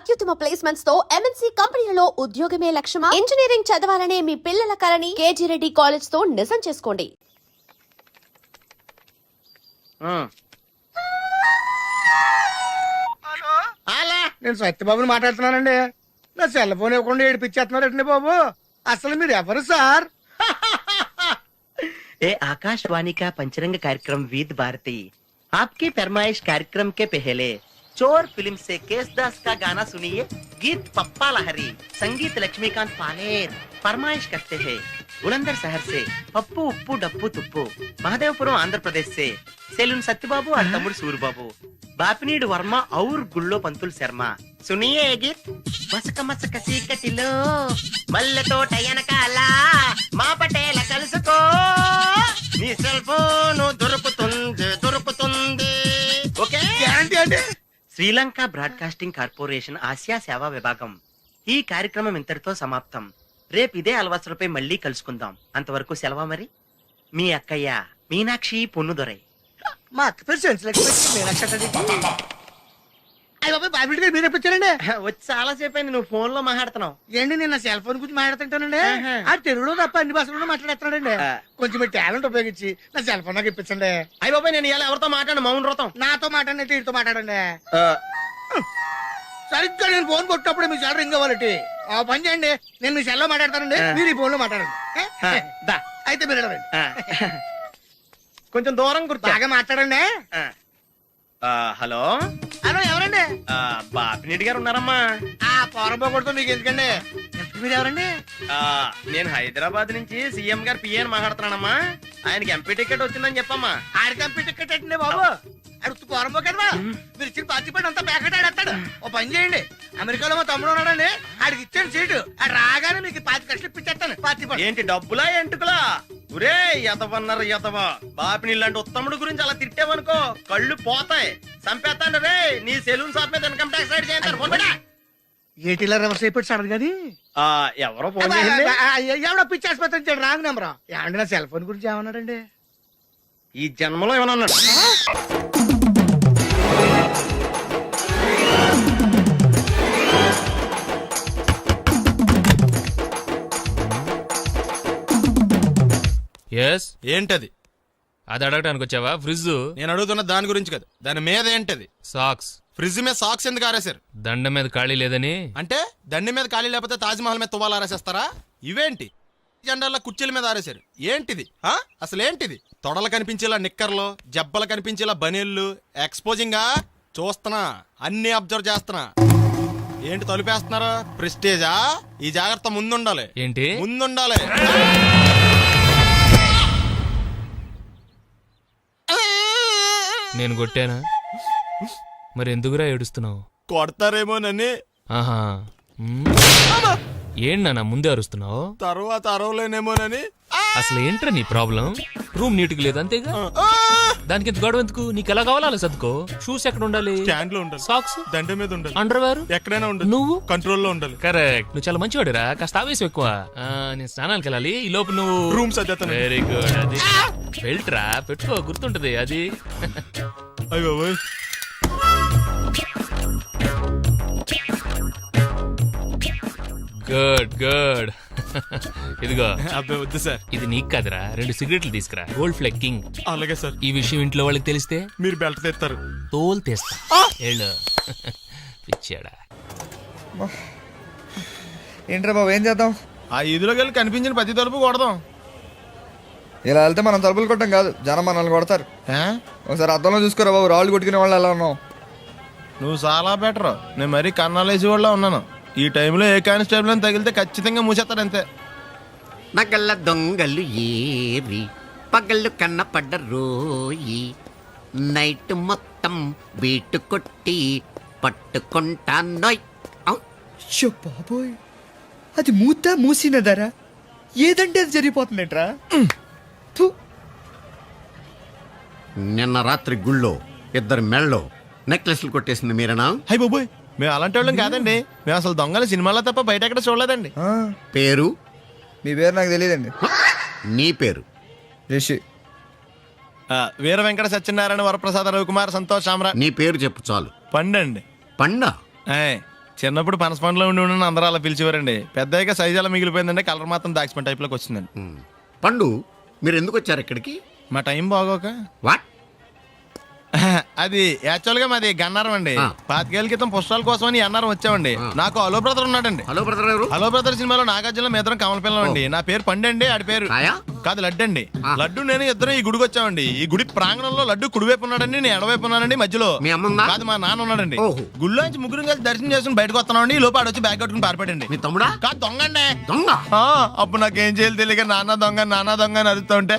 అత్యుత్తమ ప్లేస్మెంట్స్ తో ఎంఎన్సీ కంపెనీలలో ఉద్యోగమే లక్ష్యమా? ఇంజనీరింగ్ చదవాలనే మీ పిల్లల కలని కేజీ రెడ్డి కాలేజ్ తో నిజం చేసుకోండి. నేను సత్యబాబుని మాట్లాడుతున్నానండి. నా సెల్ ఫోన్ ఇవ్వకుండా ఏడిపించేస్తున్నారండి బాబు. అసలు మీరు ఎవరు సార్? ए आकाशवाणी का पंचरंग कार्यक्रम विद भारती आपकी फरमाइश कार्यक्रम के पहले चोर फिल्म से केसदास का गाना सुनिए. गीत पप्पा लहरी, संगीत लक्ष्मीकांत पालेर. फरमाइश करते हैं बुलंदर शहर से पप्पू उप्पू डप्पू तुप्पू, महादेवपुरम आंध्र प्रदेश से सेलून सत्यबाबू और तमुड़ सूरबाबू, बापिनीड वर्मा और गुल्लो पंतुल शर्मा. सुनिए ये गीत. मसक मसक चीकटिलो मल्ल तोట ఎనకాల మా పటేల కలుసుకో నీ సెల్ ఫోన్ దొరుకుతుంది. ఓకే, గ్యారంటీ అండి. శ్రీలంక బ్రాడ్కాస్టింగ్ కార్పొరేషన్ ఆసియా సేవా విభాగం. ఈ కార్యక్రమం ఇంతటితో సమాప్తం. రేపు ఇదే అలవాసులపై మళ్ళీ కలుసుకుందాం. అంతవరకు సెలవా మరి. మీ అక్కయ్య మీనాక్షి పొన్నుదొరై. మా అక్క పేరు సెన్సిలక్ష్మి. అయ్య బాబు, బాబు గారు మీరు ఎప్పుడండి? వచ్చి చాలా సేపు అయింది, నువ్వు ఫోన్ లో మాట్లాడుతున్నావు. ఏంటి, నేను నా సెల్ ఫోన్ గురించి మాట్లాడుతుంటానండి. ఆ తెలుగులో తప్ప అన్ని భాషల్లో మాట్లాడుతున్నాడండి. కొంచెం మీ టాలెంట్ ఉపయోగించి నా సెల్ ఫోన్ నాకు ఇప్పించండి. అయ్య బాబాయ్, నేను ఇలా ఎవరితో మాట్లాడు? మౌన వ్రతం. నాతో మాట్లాడినట్టు వీటితో మాట్లాడండి. సరిగ్గా నేను ఫోన్ కొట్టినప్పుడు మీ సెల్ రింగ్ అవ్వాలి. ఆ పని చేయండి, నేను మీ సెల్లో మాట్లాడతానండి, మీరు ఈ ఫోన్ లో మాట్లాడండి. అయితే మీరు వెళ్ళండి. కొంచెం దూరం గుర్తు బాగా మాట్లాడండి. హలో హలో, ఎవరండి? బాపినీడి గారు ఉన్నారమ్మా? ఆ పొరపోకూడదు, మీకు ఎందుకండి? మీరు ఎవరండి? నేను హైదరాబాద్ నుంచి సీఎం గారు పిఏని మాట్లాడుతున్నానమ్మా. ఆయనకి ఎంపీ టికెట్ వచ్చిందని చెప్పమ్మా. ఆడికి ఎంపీ టికెట్ అండి బాబు. అడుగుతూ పొరపో కదా, మీరు ఇచ్చిన పార్టీ పడి అంతా ప్యాకెట్ ఆడేస్తాడు. ఓ పని చేయండి, అమెరికాలో మా తమ్ముడు ఉన్నాడండి, ఆడికి ఇచ్చాను సీటు. ఆడు రాగానే మీకు 5 లక్షలు ఇప్పించేస్తాను పార్టీ పడి. ఏంటి డబ్బులా ఎంటుకులా? ఒరే ఎదవన్నారు ఎదవ. బాపిని లాంటి ఉత్తముడు గురించి అలా తిట్టావనుకో కళ్ళు పోతాయి, చంపేస్తాను రే. నీ సెలూన్ షాప్ మీద ఇన్కమ్ ట్యాక్స్ రైడ్ చేయండి. ఏటీలో రివర్స్ అయిపోయి సడన్ గది ఎవరో ఫోన్ చేసింది. ఎవడో పిచ్చి ఆసుపత్రి ఇచ్చాడు, రాంగ్ నెంబర్. ఏమండి, నా సెల్ ఫోన్ గురించి ఏమన్నాడండి? ఈ జన్మలో ఏమన్నా అన్నాడు? ఎస్, ఏంటది? అది అడగటానికి వచ్చావా? ఫ్రిడ్జ్. నేను అడుగుతున్న దాని గురించి కదా, దాని మీద ఏంటది? సాక్స్. ఫ్రిడ్జ్ మీద సాక్స్ ఎందుకు ఆరేశారు? దండ మీద ఖాళీ లేదని. అంటే దండి మీద ఖాళీ లేకపోతే తాజ్మహల్ మీద తువ్వాలు ఆరేసేస్తారా? ఇవేంటి జెండాల కుర్చీల మీద ఆరేశారు? ఏంటిది అసలు ఏంటిది? తొడలు కనిపించేలా నిక్కర్లు, జబ్బలు కనిపించేలా బనీళ్లు, ఎక్స్పోజింగ్ చూస్తున్నా, అన్ని అబ్జర్వ్ చేస్తున్నా. ఏంటి తలుపేస్తున్నారా? ప్రెస్టేజా? ఈ జాగ్రత్త ముందుండాలి. ఏంటి ముందుండాలి. నేను కొట్టానా? మరి ఎందుకురా ఏడుస్తున్నావు? కొడతారేమోనని. ఆహా, ఏంటి నాన్న ముందే అరుస్తున్నావు? తర్వాత అరవలేనేమోనని. అసలు ఏంట్రా నీ ప్రాబ్లం? రూమ్ నీట్గా లేదు అంతేగా, దానికి ఎంత గొడవ ఎందుకు? నీకు ఎలా కావాలో అలా సర్దుకో. షూస్ ఎక్కడ ఉండాలి? స్టాండ్ లో ఉండాలి. సాక్స్ దండ మీద ఉండాలి. అండర్వేర్ ఎక్కడైనా ఉండాలి. నువ్వు కంట్రోల్లో ఉండాలి. కరెక్ట్. నువ్వు చాలా మంచివాడిరా, కాస్త ఆవేశం ఎక్కువ. నేను స్నానానికి వెళ్ళాలి, ఈ లోపు నువ్వు రూమ్ సర్దేస్తాను. Very good. అది బెల్ట్రా, పెట్టుకో, గుర్తుంటది అది. అయ్యో గుడ్ గుడ్. ఇదిగో. అబ్బాయి వద్దు సార్. ఇది నీకు కాదురా, 2 సిగరెట్లు తీసుకురా. Gold ఫ్లెగ్ king. అలాగే సార్. ఈ విషయం ఇంట్లో వాళ్ళకి తెలిస్తే మీరు బెల్ట్ తెస్తారు. తోలు తీస్తా. ఏళ్ళు పిచ్చాడా. ఏంట్రా బాబు, ఏం చేద్దాం? ఆ ఈదులోకి వెళ్ళి కనిపించిన ప్రతి తలుపు కొడదాం. ఇలా వెళ్తే మనం తలుపులు కొట్టం కాదు, జనం మనల్ని కొడతారు. ఒకసారి అద్దంలో చూసుకోరా బాబు, రాళ్ళు కొట్టుకునే వాళ్ళు ఎలా ఉన్నావు? నువ్వు చాలా బెటర్. నేను మరీ కన్నాలేసి వాళ్ళ ఉన్నాను. ఈ టైంలో ఏ కానిస్టేబుల్ అని తగిలితే ఖచ్చితంగా మూసేస్తారు అంతే. నగల దొంగలు ఏరి పగళ్ళు కన్నపడ్డ రోయి, నైట్ మొత్తం బీటు కొట్టి పట్టుకుంటానోయ్. బాబోయ్, అది మూసినదరా? ఏదంటే అది జరిగిపోతుందేంట్రా? నిన్న రాత్రి గుళ్ళో 2 మెళ్ళలో నెక్లెస్లు కొట్టేసింది మీరేనా? హై బాబోయ్, మేము అలాంటి వాళ్ళం కాదండి. మేము అసలు దొంగలు సినిమాలో తప్ప బయట ఎక్కడ చూడలేదండి. పేరు? మీ పేరు నాకు తెలియదండి. నీ పేరు? రిషి. వీర వెంకట సత్యనారాయణ వరప్రసాద రవికుమార్ సంతోష్ సామ్రాట్. నీ పేరు చెప్పు చాలు. పండండి. పండా? చిన్నప్పుడు పనస పండులో ఉండి అందరూ అలా పిలిచేవారండి. పెద్దగా సైజ్ అలా మిగిలిపోయిందంటే కలర్ మాత్రం దాచిపోయిన టైప్ లోకి వచ్చిందండి. పండు మీరు ఎందుకు వచ్చారు ఇక్కడికి? మా టైం బాగోక వాట్? అది యాక్చువల్ గా మాది గన్నారం అండి. 25 ఏళ్ల క్రితం పుష్పాల కోసం అని అన్నారం వచ్చామండి. ఆ. నాకు హలో బ్రదర్ ఉన్నాడండి. హలో బ్రదర్ ఎవరు? హలో బ్రదర్ సినిమాలో నాగార్జున మేదరం కమల పిల్లం అండి. నా పేరు పండు అండి, ఆడి పేరు కాయా? కాదు లడ్డు అండి. ఆ. లడ్డు నేను ఇద్దరం ఈ గుడికి వచ్చామండి. ఈ గుడి ప్రాంగణంలో లడ్డు కుడివైపు ఉన్నాడండి, నేను ఎడవైపు ఉన్నానండి. మధ్యలో మీ అమ్మ ఉందా? కాదు మా నాన్న ఉన్నాడండి. ఓహో. గుళ్ళోంచి ముగ్గురు కలిసి దర్శనం చేసుకుని బయటకు వస్తున్నామండి. ఈ లోపు ఆడొచ్చి బ్యాగ్ కట్టుకుని పారిపడండి. మీ తమ్ముడా? కాదు దొంగండి. దొంగ? అప్పుడు నాకేం చేయాలి తెలియక నాన్న దొంగ అని అరుస్తూ ఉంటే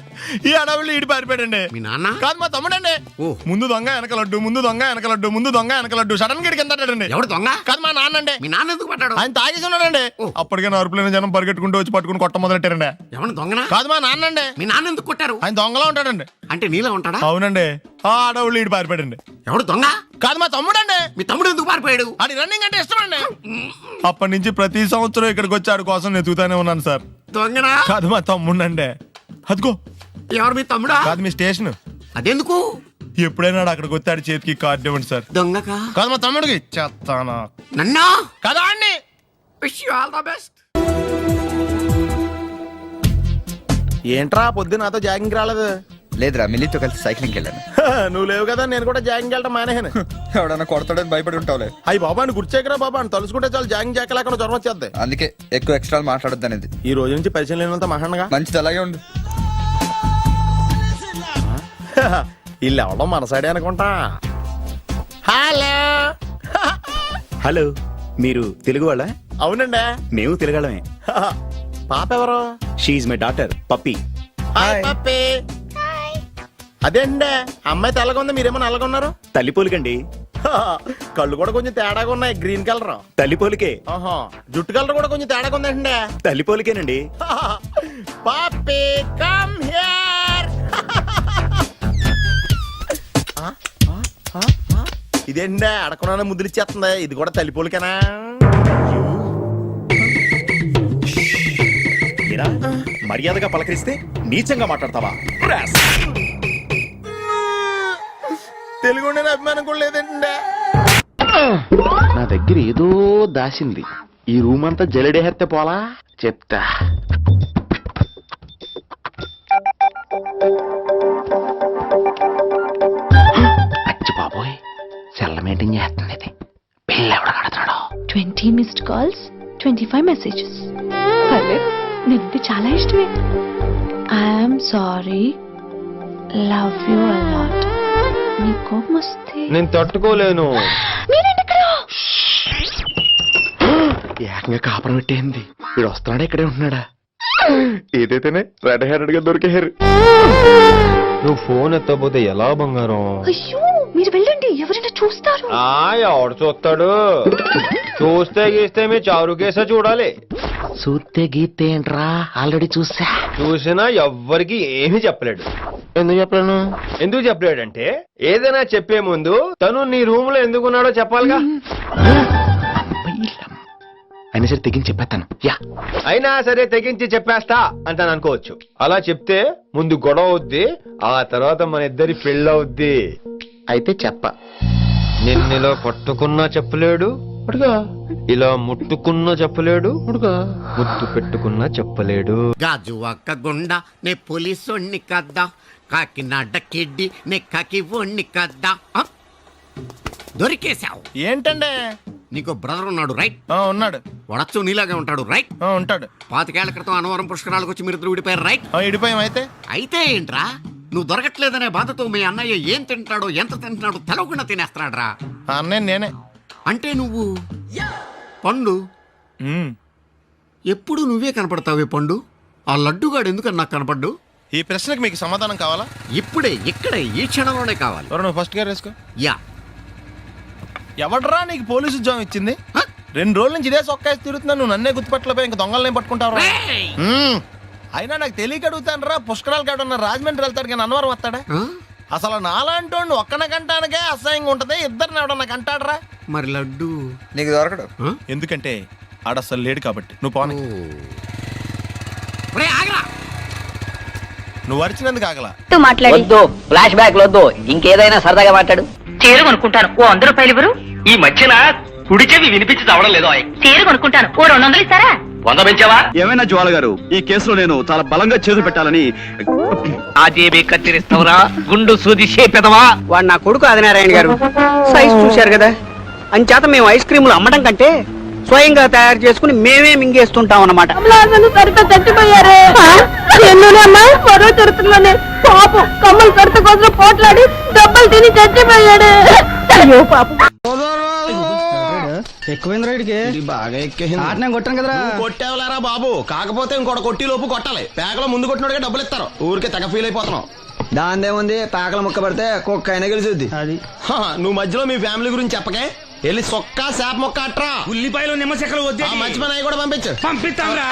ఈ అడవులు ఈడి పారిపోయాడండి. మీ నాన్న? కాదు మా తమ్ముడండి. ఓ. ముందు దొంగ వెనక లడ్డు, ముందు దొంగ వెనక లడ్డు, ముందు దొంగ వెనక లడ్డు. సడన్ గా కిందండి. ఎవడు దొంగ? కాదు మా నాన్న అండి. మీ నాన్న ఎందుకు పడ్డాడు? ఆయన తాగేసి ఉన్నాడండి. ఓ. అప్పటికే అరుపులైన జనం పరిగెట్టుకుంటూ వచ్చి పట్టుకుని కొట్ట మొదలెట్టారండి. ఎవడు దొంగనా? కాదు మా నాన్న అండి. మీ నాన్న ఎందుకు కొట్టారు? ఆయన దొంగలా ఉంటాడండి. అంటే నీలా ఉంటాడా? అవునండి. ఆ అడవులు ఈడు పారిపోయాడండి. ఎవడు దొంగ? కాదు మా తమ్ముడండి. మీ తమ్ముడు ఎందుకు పారిపోయాడు? ఆడి రన్నింగ్ అంటే ఇష్టం అండి. అప్పటి నుంచి ప్రతి సంవత్సరం ఇక్కడికి వచ్చి ఆడి కోసం వెతుకుతానే ఉన్నాను సార్. దొంగనా? కాదు మా తమ్ముడండి. అదిగో ఎవరు మీ తమ్ముడా? కాదు మీ స్టేషన్. అదెందుకు? ఎప్పుడైనా అక్కడికి వచ్చి ఆడి చేతికి కార్డు ఇవ్వండి సార్. దొంగకా? కాదు మా తమ్ముడికి చెత్తానా. నన్నా? కదా అండి. Wish you all the best. ఏంట్రా పొద్దున నాతో జాగింగ్ రాలేదు? లేదురా, మిల్లీతో కలిసి సైక్లింగ్కి వెళ్ళాను. నువ్వు లేవు కదా, నేను కూడా జాగింగ్ వెళ్ళడం మానేహాను. ఎవడన్నా కొడతాడని భయపడి ఉంటావులే. అయ్యి బాబా అని గుర్చేకరా బాబా అని తలుసుకుంటే చాలు జాగింగ్ చేయలేకుండా జ్వరం వచ్చేద్ది. అందుకే ఎక్కువ ఎక్స్ట్రా మాట్లాడొద్దు అనేది. ఈ రోజు నుంచి పరిచయం లేనంత మహానగా మంచిది, అలాగే ఉండు. వీళ్ళు ఎవడం మన సైడే అనుకుంటా. హలో. హలో, మీరు తెలుగు వాళ్ళ? అవునండి, మేము తెలుగాళ్ళమే. పాప ఎవరు? She's my daughter Pappi. Hi Pappi. అదేండి అమ్మాయి తెల్లగా ఉంది, మీరేమో నల్లగా ఉన్నారు. తల్లిపోలికండి. కళ్ళు కూడా కొంచెం తేడాగా ఉన్నాయి, గ్రీన్ కలర్. తల్లిపోలికే. ఆహా, జుట్టు కలర్ కూడా కొంచెం తేడాగా ఉందండి. తల్లిపోలికేనండి. పప్పి కమ్ హియర్. ఇదేండి అడగకుండా ముద్దులు ఇచ్చేస్తుంది. ఇది కూడా తల్లిపోలికేనా? ఏరా, మర్యాదగా పలకరిస్తే నీచంగా మాట్లాడతావా? తెలుగు ఉండే అభిమానం కూడా లేదండి. నా దగ్గర ఏదో దాసింది. ఈ రూమ్ అంతా జలడేహెత్తే పోలా చెప్తా. అచ్చి బాబోయ్, సెల్ల మెయింటైన్ చేస్తుంది ఇది. పిల్ల ఎవడ కడతాడో. 20 మిస్డ్ కాల్స్, 25 మెసేజెస్. పర్లేదు, నీకు చాలా ఇష్టమే. I'm sorry, love you a lot. నీ కోపం వస్తే నేను తట్టుకోలేను. మీరేంటి ఇక్కడ? ఏకంగా కాపురం పెట్టేంది. వీడు వస్తున్నాడా, ఇక్కడే ఉంటున్నాడా? ఏదైతేనే రెడ్ హ్యాండెడ్ గా దొరికారు. నువ్వు ఫోన్ ఎత్తపోతే ఎలా బంగారం? అయ్యో, మీరు వెళ్ళండి, ఎవరైనా చూస్తారు. ఎవడు చూస్తాడు? చూస్తే గీస్తే మీ చారు కేసా చూడాలి. చూస్తే గీస్తే ఏంట్రా, ఆల్రెడీ చూసా. చూసినా ఎవ్వరికి ఏమీ చెప్పలేడు. ఎందుకు చెప్పలేను? ఎందుకు చెప్పలేడంటే ఏదైనా చెప్పే ముందు తను నీ రూమ్ లో ఎందుకున్నాడో చెప్పాలిగా. అయినా సరే తెగించి చెప్పేస్తాను. అయినా సరే తెగించి చెప్పేస్తా అంటాను అనుకోవచ్చు. అలా చెప్తే ముందు గొడవ అవుద్ది, ఆ తర్వాత మన ఇద్దరి పెళ్ళవుద్ది. అయితే చెప్ప. నిన్నిలా పట్టుకున్నా చెప్పలేడు, ఇలా ముట్టుకున్నా చెప్పలేడు, ముద్దు పెట్టుకున్నా చెప్పలేడు. గాజు ఒక్క గుండ నే పోలీసోణ్ణి కద్దా, కాకినాడ కిడ్డి నే కాకి ఓణ్ణి కద్దా. దొరికేశావు. ఏంటండి? నీకు బ్రదర్ ఉన్నాడు రైట్? ఉన్నాడు. వడచ్చు నీలాగే ఉంటాడు రైట్? ఉంటాడు. 25 ఏళ్ల క్రితం అనవరం పుష్కరాలకు వచ్చి మీరిద్దరు విడిపోయారు రైట్? ఇడిపోయాం. అయితే అయితే ఏంట్రా, నువ్వు దొరకట్లేదనే బాధతో మీ అన్నయ్య ఏం తింటాడో ఎంత తింటున్నాడో తెలవకుండా తినేస్తున్నాడ్రా. అన్నయ్య నేనే. అంటే నువ్వు పండు. ఎప్పుడు నువ్వే కనపడతావే పండు. ఆ లడ్డుగాడు ఎందుకని నాకు కనపడ్డు? ఈ ప్రశ్నకు మీకు సమాధానం కావాలా? ఇప్పుడే ఇక్కడే ఈ క్షణంలోనే కావాలి. నువ్వు ఫస్ట్ గేర్ వేసుకో. యా. ఎవడరా నీకు పోలీసు ఉద్యోగం ఇచ్చింది? 2 రోజుల నుంచి ఇదే సొక్కాసి తిరుగుతున్నా, నువ్వు నన్నే గుర్తుపట్టలేపోయి ఇంక దొంగలనే పట్టుకుంటావు. అయినా నాకు తెలియక అడుగుతాను రా, పుష్కరాలు కాడున్న రాజమండ్రి వెళ్తాడు కానీ అన్నవరం వస్తాడా? అసలు నాలాంటి ఒక్కన కంటానికే అసహ్యంగా ఉంటది, ఇద్దరిని ఎవడన్నా కంటాడరా? మరి లడ్డు నీకు దొరకడు. ఎందుకంటే ఆడ అసలు లేడు కాబట్టి. నువ్వు పోనీ. నువ్వు అరిచినందుకు ఆగలా. వద్దు, ఫ్లాష్ బ్యాక్ వద్దు, ఇంకేదైనా సరదాగా మాట్లాడు. చీర కొనుక్కుంటాను, ఓ 100 రూపాయలు ఇవ్వరు. ఈ మధ్యన కుడి చెవి వినిపించి చావడం లేదు చీర కొనుక్కుంటాను ఓ 200 ఇస్తారా? 100 పెంచావా? ఏమైనా జ్వాల గారు ఈ కేసులో నేను చాలా బలంగా చేతులు పెట్టాలని అదేబే కత్తిరిస్తావురా గుండు సూది పెదవా. వాడు నా కొడుకు ఆదినారాయణ గారు సైజ్ చూశారు కదా, అంచేత మేము ఐస్ క్రీములు అమ్మడం కంటే స్వయంగా తయారు చేసుకుని మేమే మింగేస్తుంటాం అన్నమాట. చచ్చిపోయారే మరో చరుతుందనే పాపం కమ్మలు కడత కోసం పోట్లాడి డబ్బులు తిని చచ్చిపోయాడు. అయ్యో పాపం. ఎక్కువైంది రైడ్కి బాగా ఎక్కేసింది. కొట్టాను కదరా. కొట్టేవలేరా బాబు, కాకపోతే ఇంకోటి కొట్టి లోపు కొట్టాలి. పేకలో ముందు కొట్టినోడిగా డబ్బులు ఇస్తారు. ఊరికే తెగ ఫీల్ అయిపోతున్నావు. దాందేముంది, పేకల ముక్క పడితే కుక్క అయినా గెలిచుద్ది. అది నువ్వు మధ్యలో మీ ఫ్యామిలీ గురించి చెప్పకే. వెళ్ళి సొక్క శాప మొక్క అట్రా. ఉల్లిపాయలు నిమ్మ చెక్కలు వద్దే. మంచి పని అవి కూడా పంపించు. పంపిస్తాంరా.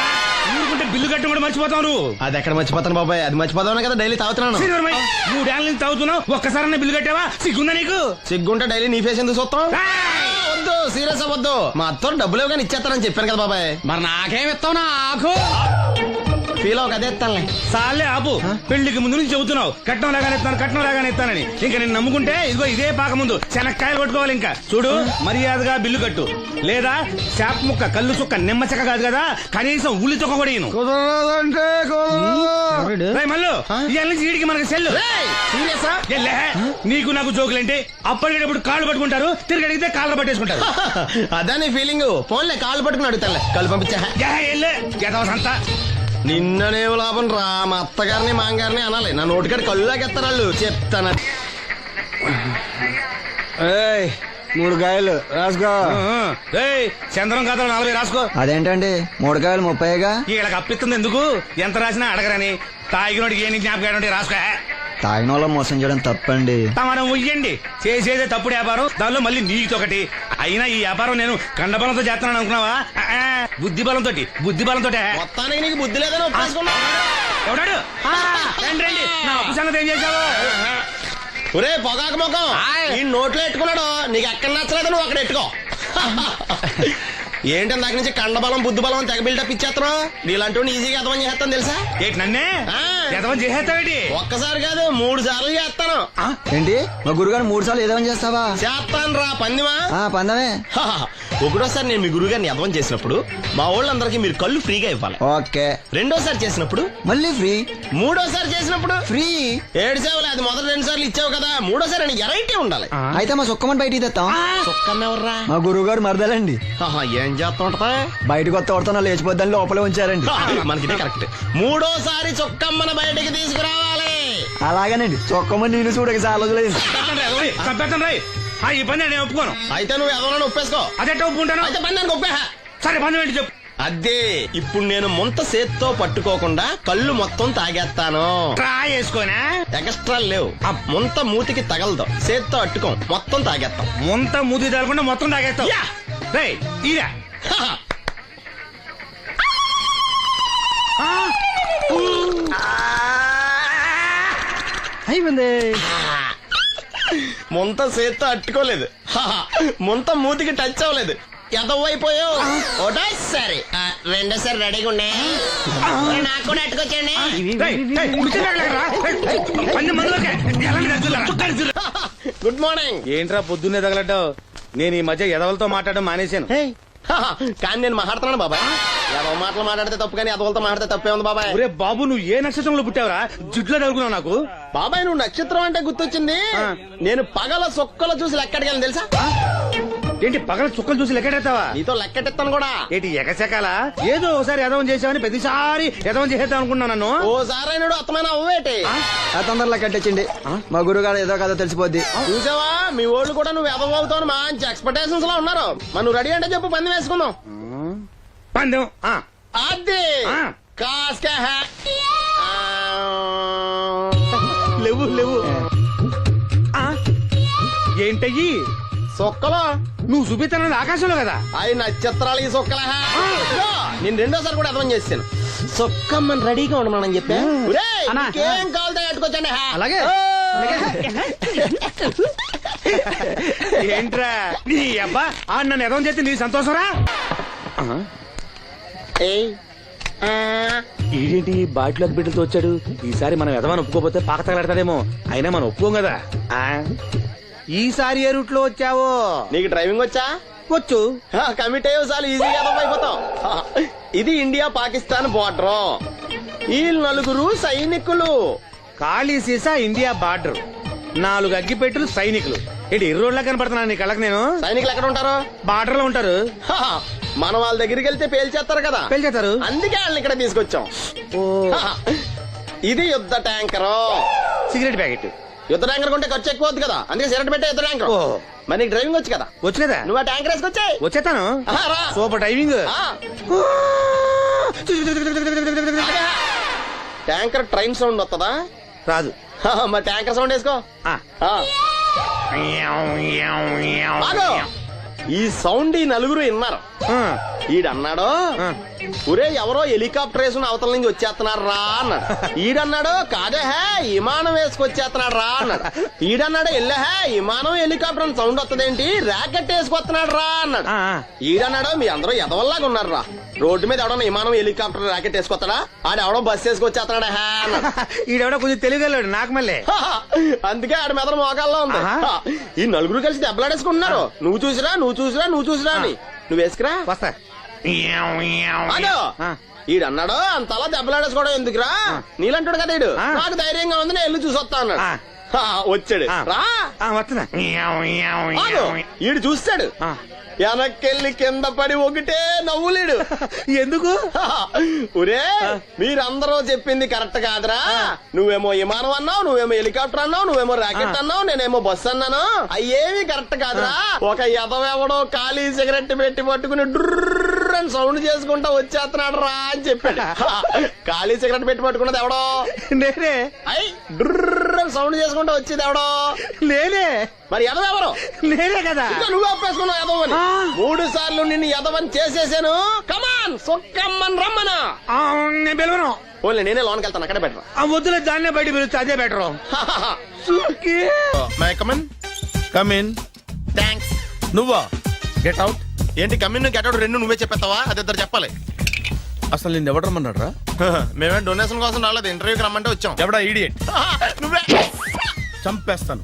ఊరుకుంటే బిల్లు కట్టి కూడా మర్చిపోతావు. అది ఎక్కడ మర్చిపోతాను బాబాయ్, అది మర్చిపోతాను కదా డైలీ తాగుతున్నాను. 3 ఏళ్ళ నుంచి తాగుతున్నావు, ఒక్కసారి బిల్లు కట్టావా? సిగ్గుందా నీకు? సిగ్గుంటే డైలీ నీ ఫేస్ ఎందుకు చూస్తాం? వద్దు, సీరియస్ అవ్వద్దు. మా అత్తో డబ్బులు ఇవ్వగానే ఇచ్చేస్తానని చెప్పాను కదా బాబాయ్. మరి నాకేం ఇస్తావు? నాకు ఫీల్ అవ్వక అదే ఇస్తానులే. సాలే ఆపు. పెళ్లికి ముందు నుంచి చెబుతున్నావు కట్నం లాగానే ఇస్తానని. ఇంకా నేను నమ్ముకుంటే ఇదిగో ఇదే పాక ముందు శనక్కాయలు కొట్టుకోవాలి. ఇంకా చూడు, మర్యాదగా బిల్లు కట్టు, లేదా చేప ముక్క కళ్ళు చుక్క నిమ్మ చెక్క కాదు కదా, కనీసం ఉల్లి చుక్క కూడా ఇయ్యను. మళ్ళీ ఇవాళ నుంచి వీడికి మనకి సెల్లు. నీకు నాకు జోకులంటే అప్పటికేటప్పుడు కాళ్ళు పట్టుకుంటారు, తిరిగి అడిగితే కాళ్ళు పట్టేసుకుంటారు. అదే నీ ఫీలింగ్. ఫోన్లే కాళ్ళు పట్టుకుని అడుగుతానులే. కాళ్ళు పంపించా. నిన్ననే లాభం రా. మా అత్తగారిని మాంగారిని అనాలి. నా నోటికాడి కళ్ళులాగెత్తారు వాళ్ళు. చెప్తాను. 3 కాయలు రాసుకో. చంద్రం కథలు 40 రాసుకో. అదేంటండి 3 కాయలు 30గా? వీళ్ళకి అప్పిస్తుంది ఎందుకు? ఎంత రాసినా అడగరని. తాగినోడికి ఏ జ్ఞాపకం రాసుకో. తాగిన వాళ్ళ మోసం చేయడం తప్పండి. మనం ఉయ్యండి, చేసేదే తప్పుడు వ్యాపారం, దానిలో మళ్ళీ నీతోకటి. అయినా ఈ వ్యాపారం నేను కండబలంతో చేస్తున్నాను అనుకున్నావా? బుద్ధి బలంతో. మొత్తానికి నీకు బుద్ధి లేదని ఒప్పేసుకున్నా. ఎవడాడు? రండి, నా అప్పు సంగతి ఏం చేశావు? ఒరే పొగాకు ముఖం, ఈ నోట్లో ఎట్టుకున్నాడు. నీకు ఎక్కడ నచ్చలేదు, నువ్వు అక్కడ ఎట్టుకో. ఏంటి దాని నుంచి కండబలం బుద్ధి బలం తెగ బిల్డప్ ఇచ్చేస్తున్నావు? నీలాంటి ఈజీగా ఎదవం చేస్తాను తెలుసా? ఏంటి నన్నే ఎదవం చేస్తావేంటి? ఒక్కసారి కాదు 3 సార్లు చేస్తాను. ఏంటి మా గురుగారు 3 సార్లు ఎదవం చేస్తావా? చేస్తాను రా పందిమా. పందమే. ఒకటోసారి నేను మీ గురుగారిని ఎదవం చేసినప్పుడు మా వాళ్ళందరికీ మీరు కళ్ళు ఫ్రీగా ఇవ్వాలి. ఓకే. రెండోసారి చేసినప్పుడు మళ్ళీ ఫ్రీ. మూడోసారి చేసినప్పుడు ఫ్రీ. 7 సేవలు. అది మొదటి 2 సార్లు ఇచ్చావు కదా, మూడోసారి ఎరైటీ ఉండాలి. అయితే మా సుక్కమని బయటికి తెస్తాం. సుక్కమ్మ ఎవర్రా? మా గురువు గారు మరదలండి. ఏం చేస్తా ఉంటదా? బయటకు వస్తా లేచిపోద్దని లోపలే ఉంచారండి. మనకి కరెక్ట్. మూడోసారి చొక్కమ్మను బయటికి తీసుకురావాలి. అలాగేనండి. చొక్కమని నేను చూడక చాలా లేదు. ఈ పని నేను ఒప్పుకోను. అయితే నువ్వు ఎవరైనా ఒప్పేసుకో. అదే ఒప్పుకుంటాను. అయితే పని దానికి ఒప్పే. సరే పని ఏంటి చెప్పు. అదే ఇప్పుడు నేను ముంత చేత్తో పట్టుకోకుండా కళ్ళు మొత్తం తాగేస్తాను. ట్రై చేసుకోనా? ఎక్స్ట్రా లేవు. ముంత మూతికి తగలదు, చేత్తో అట్టుకోం, మొత్తం తాగేస్తాం. ముంత మూతి తగలకుండా మొత్తం తాగేస్తాం. ఇదా అయిపోయింది. ముంత చేత్తో అట్టుకోలేదు, ముంత మూతికి టచ్ అవ్వలేదు. ఎదవైపోయావు. ఒకటోసారి రెండోసారి రెడీగా ఉండే. నాకు కూడా అట్టుకొచ్చండి. Good morning. ఏంట్రా పొద్దున్నే తగలడ్డావు? నేను ఈ మధ్య ఎదవలతో మాట్లాడడం మానేశాను. కానీ నేను మాట్లాడుతున్నాను బాబాయ్. ఎదవ మాటలు మాట్లాడితే తప్పు, కానీ ఎదవలతో మాట్లాడితే తప్పే ఉంది బాబాయ్. ఒరే బాబు, నువ్వు ఏ నక్షత్రంలో పుట్టావురా? జుట్లో తగులుకున్నావు నాకు. బాబాయ్ నువ్వు నక్షత్రం అంటే గుర్తొచ్చింది. నేను పగల సొక్కలు చూసి లెక్కడికెళ్ళను తెలుసా? ఏంటి పగల చుక్కలు చూసి లెక్కెడతావా? నీతో లెక్కెట్టాను కూడా. ఏంటి ఎగసెకాల? ఏదో ఒకసారి ఎదవం చేసావని ప్రతిసారి ఎదవం చేసేద్దాం అనుకున్నా నన్ను. ఓసారి అత్తమైన అవ్వేటి తొందరలో కట్టించండి. మా గురుగారు ఏదో కదా తెలిసిపోద్ది. చూసావా, మీ వాళ్ళు కూడా నువ్వు ఎదవ అవుతావు మంచి ఎక్స్పెక్టేషన్స్ లో ఉన్నారు. మరి నువ్వు రెడీ అంటే చెప్పు, పందెం వేసుకుందాం. పందెం అది కాస్కా లేవు లేవు. ఏంటయ్యి సొక్కలో నువ్వు చూపిస్తానది ఆకాశంలో కదా? అవి నక్షత్రాలు ఈ సొక్కల. నేను రెండోసారి కూడా అర్థం చేశాను. సొక్కమ్మని రెడీగా ఉండమని చెప్పా. ఏం కావాలి కట్టుకోవచ్చండి. అలాగే. ఏంట్రా నీ అబ్బా నన్ను ఎదవం చేస్తే నీ సంతోషరా? ఏంటి బాటిలోకి బిడ్డలతో వచ్చాడు? ఈసారి మనం ఎదవని ఒప్పుకోపోతే పాక తగలడతాడేమో. అయినా మనం ఒప్పుకోం కదా. ఈసారి ఏ రూట్ లో వచ్చావో? నీకు డ్రైవింగ్ వచ్చా? వచ్చు. కమిట్ అయ్యే చాలా ఈజీగా అయిపోతాం. ఇది ఇండియా పాకిస్తాన్ బోర్డర్. ఈ నలుగురు సైనికులు. ఖాళీ సీసా ఇండియా బార్డర్, 4 అగ్గిపెట్టెలు సైనికులు. ఇటు ఎర్రోడ్లా కనపడుతున్నాను నీ కళ్ళకి నేను. సైనికులు ఎక్కడ ఉంటారు? బార్డర్ లో ఉంటారు. మనం వాళ్ళ దగ్గరికి వెళ్తే పేల్చేస్తారు కదా, పెళ్తారు. అందుకే వాళ్ళని ఇక్కడ తీసుకొచ్చాం. ఇది యుద్ధ ట్యాంకరు. Cigarette packet. యుద్ధ ట్యాంకర్ కొంటే ఖర్చు ఎక్కువ అవుతుంది కదా, అందుకే సిగరెట్ పెట్టే యుద్ధ ట్యాంకర్. మరి నీకు డ్రైవింగ్ వచ్చు కదా? వచ్చు కదా. నువ్వు ఆ ట్యాంకర్ వేసుకొచ్చాయి. వచ్చేస్తాను. Super driving. Tanker train sound వస్తుందా? రాదు. మరి ట్యాంకర్ సౌండ్ వేసుకో. ఆగు. ఈ సౌండ్ ఈ నలుగురు విన్నారు. ఈడన్నాడు, ఒరే ఎవరో హెలికాప్టర్ వేసుకుని అవతల నుంచి వచ్చేస్తున్నారు రా అన్నాడు. ఈడన్నాడు, కాదే హే విమానం వేసుకొచ్చేస్తున్నాడు రా అన్నాడు. ఈడన్నాడు, ఎల్లే హే విమానం హెలికాప్టర్ అని సౌండ్ వస్తుందేంటి, ర్యాకెట్ వేసుకొస్తున్నాడు రా అన్నాడు. ఈడన్నాడు, మీ అందరూ ఎదవల్లాగా ఉన్నారు రా, రోడ్డు మీద ఎవడన్నా విమానం హెలికాప్టర్ ర్యాకెట్ వేసుకొస్తాడా, ఆడెవడో బస్సు వేసుకొచ్చేస్తున్నాడు హే అన్నాడు. ఈడెవడో కొంచెం తెలియగలడు నాకు మళ్ళీ. అందుకే ఆడ మెదడు మోకాల్లో ఉంది. ఈ నలుగురు కలిసి దెబ్బలాడేసుకుంటున్నారు. నువ్వు చూసిరా అని. నువ్వు వేసుకురా. వస్తా. ఈడన్నాడు, అంతలా దెబ్బలాడేసుకోవడం ఎందుకురా, నీలంటాడు కదా ఈడు. నాకు ధైర్యంగా ఉంది, నేను వెళ్ళి చూసి వస్తా అన్నాడు. వచ్చాడు రా. వస్తున్నా. ఈడు చూస్తాడు, వెనక్కెళ్ళి కింద పడి ఒకటే నవ్వులేడు. ఎందుకు? ఒరే మీరందరూ చెప్పింది కరెక్ట్ కాదురా, నువ్వేమో విమానం అన్నావు, నువ్వేమో హెలికాప్టర్ అన్నావు, నువ్వేమో రాకెట్ అన్నావు, నేనేమో బస్సు అన్నాను. అయ్యేవి కరెక్ట్ కాదురా. ఒక ఎదవెవడో ఖాళీ సిగరెట్ పెట్టి పట్టుకుని డ్రర్ అని సౌండ్ చేసుకుంటా వచ్చేస్తున్నాడు రా అని చెప్పాడు. ఖాళీ సిగరెట్ పెట్టి పట్టుకున్నది ఎవడో నేనే. అయ్ డ్రర్ అని సౌండ్ చేసుకుంటా వచ్చేది ఎవడో నేనే. మరి ఎదవెవరు? నేనే కదా. నువ్వు ఒప్పేసుకున్నావు ఎదవని. 3 సార్లు నిన్ను ఎదవని చేసేసాను. కమాన్ సొక్కమ్మని రమ్మనా. నేను పిలవను. ఓన్లీ నేనే లోన్కి వెళ్తాను, అక్కడే బెటర్. వద్దులే, దాన్నే బయట పిలుస్తా, అదే బెటర్. కమిన్. థ్యాంక్స్. నువ్వా? Get out. ఏంటి కమ్యూన్ గెట్ అవుట్ రెండు నువ్వే చెప్పేస్తావా? అది ఇద్దరు చెప్పాలి. అసలు నేను ఎవడు రమ్మన్నాడు రా? మేమే డొనేషన్ కోసం రాలేదు, ఇంటర్వ్యూకి రమ్మంటే వచ్చాం. ఎవడా ఈడియట్? నువ్వే. చంపేస్తాను.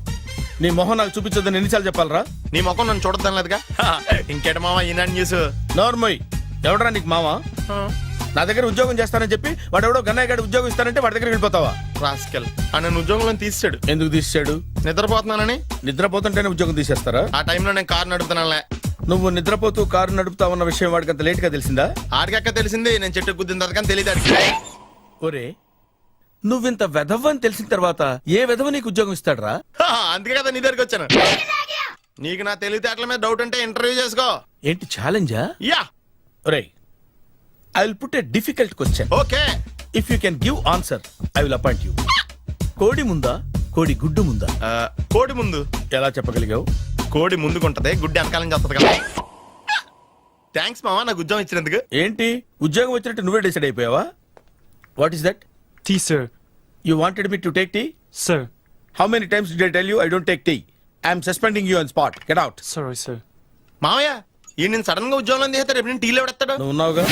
నీ మొహం నాకు చూపించొద్దని ఎన్నిసార్లు చెప్పాలరా? నీ ముఖం నన్ను చూడద్దాం లేదుగా. ఇంకేట మావా ఈనాడు న్యూస్. నోర్మోయ్, ఎవడరా నీకు మావా? నా దగ్గర ఉద్యోగం చేస్తానని చెప్పి వాడు ఎవడో గన్నయ్య గారి ఉద్యోగం ఇస్తానంటే వాడి దగ్గర వెళ్ళిపోతావా? రాస్కెల్ నన్ను ఉద్యోగంలో తీసాడు. ఎందుకు తీసాడు? నిద్రపోతున్నానని. నిద్రపోతుంటేనే ఉద్యోగం తీసేస్తారా? ఆ టైంలో నేను కారు నడుపుతున్నానులే. నువ్వు నిద్రపోతూ కారు నడుపుతా ఉన్న విషయం వాడికి అంత లేట్ గా తెలిసిందా? ఆడికక్క తెలిసింది, నేను చెట్టు గుద్దిన తర్వాత కానీ తెలియదు ఆడికి. ఒరే, నువ్వింత వెధవ్ అని తెలిసిన తర్వాత ఏ వెధవ నీకు ఉద్యోగం ఇస్తాడరా? అందుకే కదా నీ దగ్గరికి వచ్చాను. నీకు నా తెలివితేటల మీద డౌట్ ఉంటే ఇంటర్వ్యూ చేసుకో. ఏంటి ఛాలెంజా? యా. ఒరే, I will put a difficult question. Okay. If you can give answer I will appoint you. కోడి ముందా, కోడి గుడ్డు ముందా? కోడి ముందు. ఎలా చెప్పగలిగావు? కోడి ముందుకుంటది, గుడ్డి వెనకాలని చేస్తుంది కదా. థ్యాంక్స్ మావా నాకు ఉద్యోగం ఇచ్చినందుకు. ఏంటి ఉద్యోగం వచ్చినట్టు నువ్వే డిసైడ్ అయిపోయావా? What is that? Tea sir. You wanted me to take tea? Sir. How many times did I tell you I don't take tea? I am suspending you on spot. Get out. Sorry sir. మావయ్య ఈ నేను sudden గా ఉద్యోగంలో తీస్తే రేపు నేను టీలో పెడతాడు. నువ్వు ఉన్నావుగా.